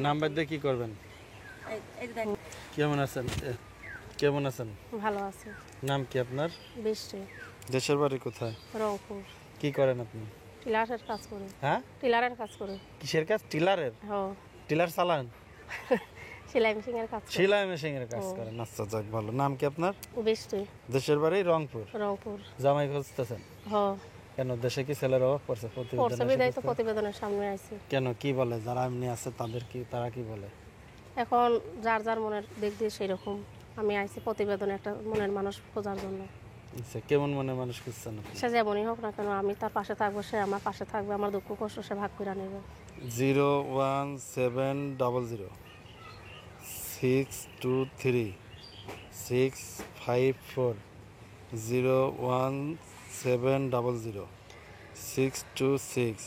Number দিয়ে কি করবেন? কেমন আছেন? কেমন আছেন? ভালো আছে। নাম কি আপনার? বৃষ্টি। দেশের বাড়ি কোথায়? রংপুর। কি করেন আপনি? টিলারের কাজ করে। হ্যাঁ, টিলারের কাজ করে। কিসের কাজ? টিলারের? হ্যাঁ। টিলার চালান? সেলাই মেশিন এর কাজ করে। সেলাই মেশিন এর কাজ করেন? আচ্ছা, যাক ভালো। নাম কি আপনার? বৃষ্টি। দেশের বাড়ি রংপুর। রংপুর। জামাই খুঁজতেছেন? হ্যাঁ। কেন, দেশে কি ছেলের অভাব পড়ছে? পড়ছে বিদায় তো প্রতিবেদনের সামনে আইছে। কেন, কি বলে যারা এমনি আছে তাদের কি, তারা কি বলে? এখন যার যার মনের দিক দিয়ে সেরকম। আমি আইছি প্রতিবেদনে একটা মনের মানুষ খোঁজার জন্য। আচ্ছা, কেমন মনে মানুষ খুঁজছেন আপনি? সে যেমনই হোক না কেন, আমি তার পাশে থাকবো, সে আমার পাশে থাকবে, আমার দুঃখ কষ্ট সে ভাগ করে নেবে। 01700 623 654 01700 626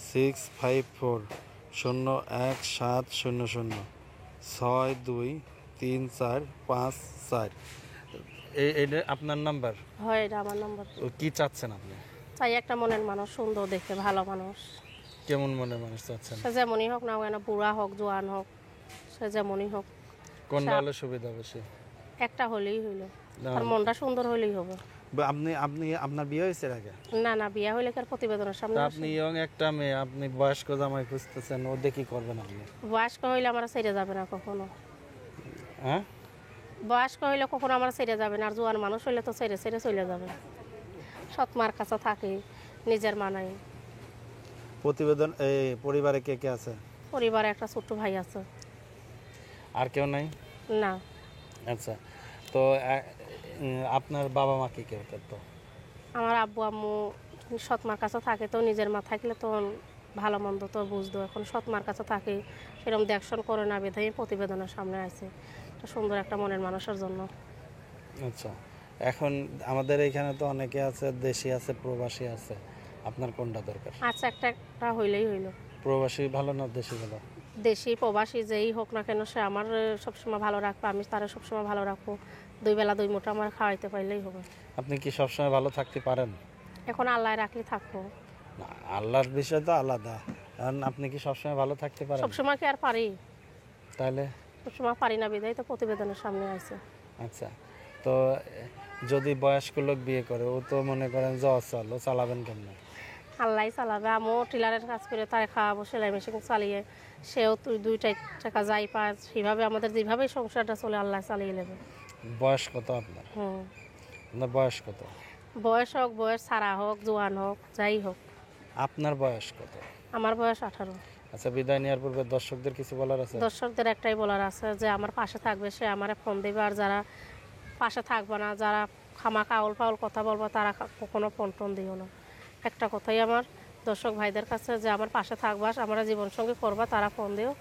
654 01700 623454। এইটা আপনার নাম্বার? হয়, এটা আমার নম্বর। কি চাচ্ছেন আপনি? চাই একটা মনের মানুষ, সুন্দর দেখে, ভালো মানুষ। কেমন মনের মানুষ চাচ্ছেন? সে যেমনই হোক না কেন, বুড়া হোক জোয়ান হোক, সে যেমনই হোক, কোনটা হলে সুবিধা বেশি? একটা হলেই হইলো, তার মনটা সুন্দর হলেই হবে। আপনি আপনি আপনার বিয়ে হয়েছে এর আগে? না না, বিয়া হইলে কার প্রতিবেদনের সামনে তা আসে? আপনি ইয়ং একটা মেয়ে, আপনি বয়স্ক জামাই খুঁজতেছেন, ও দেখি করবেন আপনি? বয়স্ক হইলে আমার ছেড়ে যাবে না কখনো। হ্যাঁ, বয়স্ক হইলে কখনো আমার ছেড়ে যাবে না, আর জোয়ান মানুষ হইলে তো ছেড়ে ছেড়ে চলে যাবে। সৎমার কাছে থাকি, নিজের মানাই। প্রতিবেদন এই পরিবারে কে কে আছে? পরিবারে একটা ছোট্ট ভাই আছে। আর কেউ নাই? না। আচ্ছা, তো আপনার বাবা মা কি কেউ করতো? আমার আব্বু আম্মু সৎমার কাছে থাকে, তো নিজের মা থাকলে তো ভালো মন্দ তো বুঝতো। এখন সৎমার কাছে থাকে, সেরকম দেখশন করে না, বেধাই প্রতিবেদনের সামনে আছে একটা সুন্দর একটা মনের মানুষের জন্য। আচ্ছা, এখন আমাদের এখানে তো অনেকে আছে, দেশি আছে, প্রবাসী আছে, আপনার কোনটা দরকার? আচ্ছা, একটা একটা হইলেই হইল। প্রবাসী ভালো না দেশি ভালো? দেশি প্রবাসী যেই হোক না কেন, সে আমার সবসময় ভালো রাখবো, আমি তারা সবসময় ভালো রাখবো। দুই বেলা দুই মুঠো আমার খাওয়াইতে পারলেই হবে। আপনি কি সবসময় ভালো থাকতে পারেন? এখন আল্লাহ রাখলে থাকবো। না, আল্লাহর বিষয় তো আলাদা। কারণ আপনি কি সবসময় ভালো থাকতে পারেন? সবসময় কি আর পারি? তাহলে সবসময় পারি না, বিদায় তো প্রতিবেদনের সামনে আছে। আচ্ছা, তো যদি বয়স্ক লোক বিয়ে করে, ও তো মনে করেন যে অচল, ও চালাবেন কেমন? আল্লাহ চালাবে। আমিও টিলারের কাজ করে তাই খাওয়াবো, সেলাই মেশিন চালিয়ে, সেও তুই দুইটা টাকা যাই পায়, সেভাবে আমাদের যেভাবেই সংসারটা চলে আল্লাহ চালিয়ে নেবে। বয়স কত আপনার? আপনার বয়স কত? বয়স হোক, বয়স ছাড়া হোক, জোয়ান হোক, যাই হোক। আপনার বয়স কত? আমার বয়স 18। আচ্ছা, বিদায় নেওয়ার পূর্বে দর্শকদের কিছু বলার আছে? দর্শকদের একটাই বলার আছে, যে আমার পাশে থাকবে সে আমারে ফোন দেবে, আর যারা পাশে থাকবে না, যারা খামাকা আউল ফাউল কথা বলবো, তারা কখনো ফোন টোন দিও না। একটা কথাই আমার দর্শক ভাইদের কাছে, যে আমার পাশে থাকবা, আমরা জীবনসঙ্গী করবা, তারা ফোন দিও।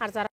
আর যারা